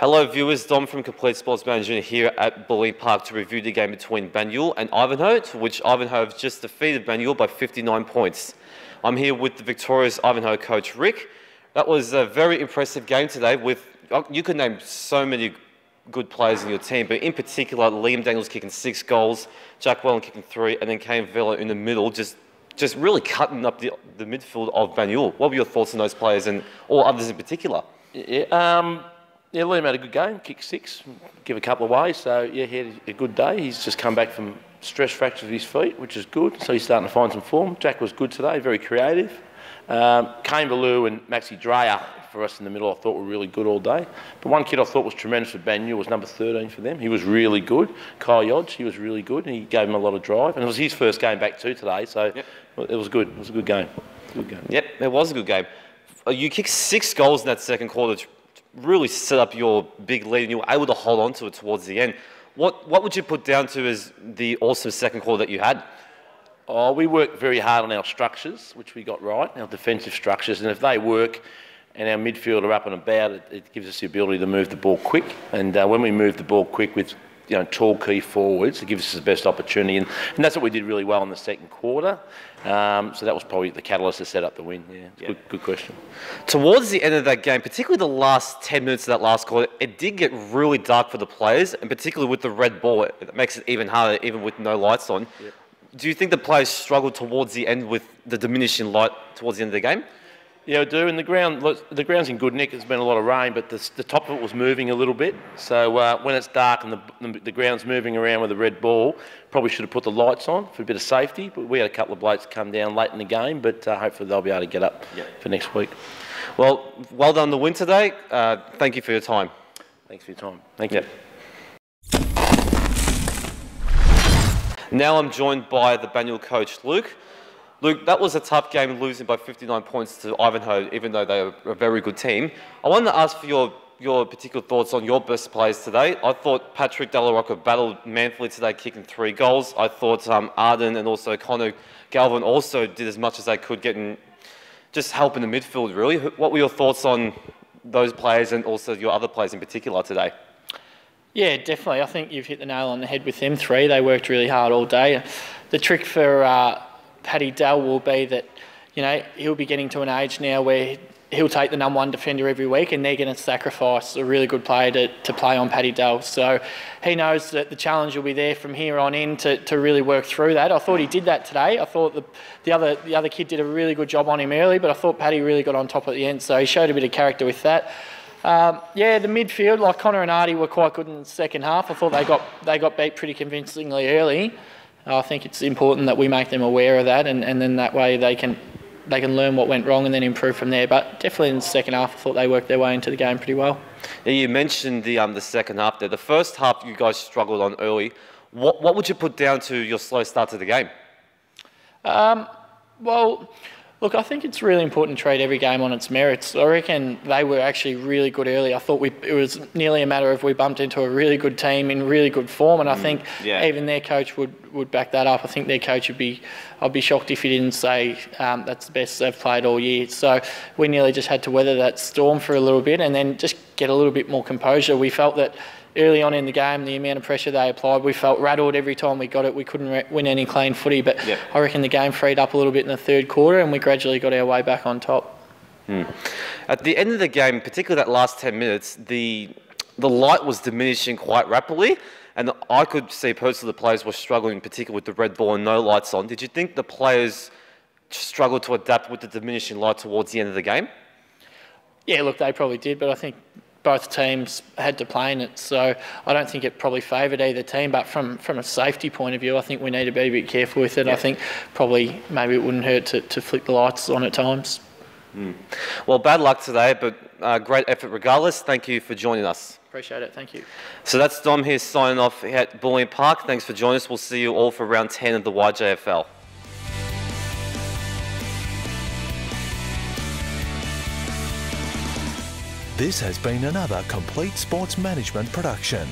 Hello viewers, Dom from Complete Sports Management here at Bulleen Park to review the game between Banyule and Ivanhoe, to which Ivanhoe have just defeated Banyule by 59 points. I'm here with the victorious Ivanhoe coach Rick. That was a very impressive game today with, you could name so many good players in your team, but in particular Liam Daniels kicking 6 goals, Jack Wellen kicking 3, and then Kane Villa in the middle, just really cutting up the midfield of Banyule. What were your thoughts on those players and all others in particular? Yeah, Liam had a good game, kicked 6, give a couple away, so yeah, he had a good day. He's just come back from stress fracture of his feet, which is good, so he's starting to find some form. Jack was good today, very creative. Kane Villa and Maxi Dreyer for us in the middle I thought were really good all day. But one kid I thought was tremendous for Banyule was number 13 for them. He was really good. Kyle Yodge, he was really good, and he gave him a lot of drive. And it was his first game back too today, so yep. It was good. It was a good game. Yep, it was a good game. You kicked 6 goals in that second quarter, really set up your big lead, and you were able to hold on to it towards the end. What would you put down to as the awesome second quarter that you had? Oh, we worked very hard on our structures, which we got right, our defensive structures, and if they work and our midfield are up and about, it gives us the ability to move the ball quick. And when we move the ball quick with tall key forwards, it gives us the best opportunity, and that's what we did really well in the second quarter. So that was probably the catalyst to set up the win. Yeah, good question. Towards the end of that game, particularly the last 10 minutes of that last quarter, it did get really dark for the players, and particularly with the red ball, it makes it even harder, even with no lights on. Yep. Do you think the players struggled towards the end with the diminishing light towards the end of the game? Yeah, I do. And the ground's in good nick. There's been a lot of rain, but the top of it was moving a little bit. So when it's dark and the ground's moving around with the red ball, probably should have put the lights on for a bit of safety. But we had a couple of blokes come down late in the game, but hopefully they'll be able to get up for next week. Well done on the win today. Thank you for your time. Thanks for your time. Thank you. Now I'm joined by the Banyule coach, Luke. Luke, that was a tough game, losing by 59 points to Ivanhoe, even though they were a very good team. I wanted to ask for your particular thoughts on your best players today. I thought Patrick Delarocca battled manfully today, kicking 3 goals. I thought Arden and also Connor Galvin also did as much as they could, just helping the midfield, really. What were your thoughts on those players and also your other players in particular today? Yeah, definitely. I think you've hit the nail on the head with them 3. They worked really hard all day. The trick for Paddy Dell will be that, he'll be getting to an age now where he'll take the #1 defender every week, and they're going to sacrifice a really good player to play on Paddy Dell. So he knows that the challenge will be there from here on in to really work through that. I thought he did that today. I thought the other kid did a really good job on him early, but I thought Paddy really got on top at the end, so he showed a bit of character with that. The midfield, like Connor and Artie, were quite good in the second half. I thought they got beat pretty convincingly early. I think it's important that we make them aware of that, and then that way they can learn what went wrong and then improve from there. But definitely in the second half, I thought they worked their way into the game pretty well. Yeah, you mentioned the second half there. The first half you guys struggled on early. What would you put down to your slow start to the game? Look, I think it's really important to treat every game on its merits. I reckon they were actually really good early. I thought it was nearly a matter of we bumped into a really good team in really good form, and I think even their coach would back that up. I think their coach I'd be shocked if he didn't say that's the best they've played all year. So we nearly just had to weather that storm for a little bit and then just get a little bit more composure. We felt that early on in the game, the amount of pressure they applied, we felt rattled every time we got it. We couldn't win any clean footy, but I reckon the game freed up a little bit in the third quarter and we gradually got our way back on top. At the end of the game, particularly that last 10 minutes, the light was diminishing quite rapidly, and I could see personally the players were struggling, particularly with the red ball and no lights on. Did you think the players struggled to adapt with the diminishing light towards the end of the game? Yeah, look, they probably did, but I think both teams had to play in it, so I don't think it probably favoured either team, but from a safety point of view, I think we need to be a bit careful with it. I think probably maybe it wouldn't hurt to flick the lights on at times. Well, bad luck today, but great effort regardless. Thank you for joining us. Appreciate it, thank you. So that's Dom here signing off at Bulleen Park. Thanks for joining us. We'll see you all for round 10 of the YJFL. This has been another Complete Sports Management production.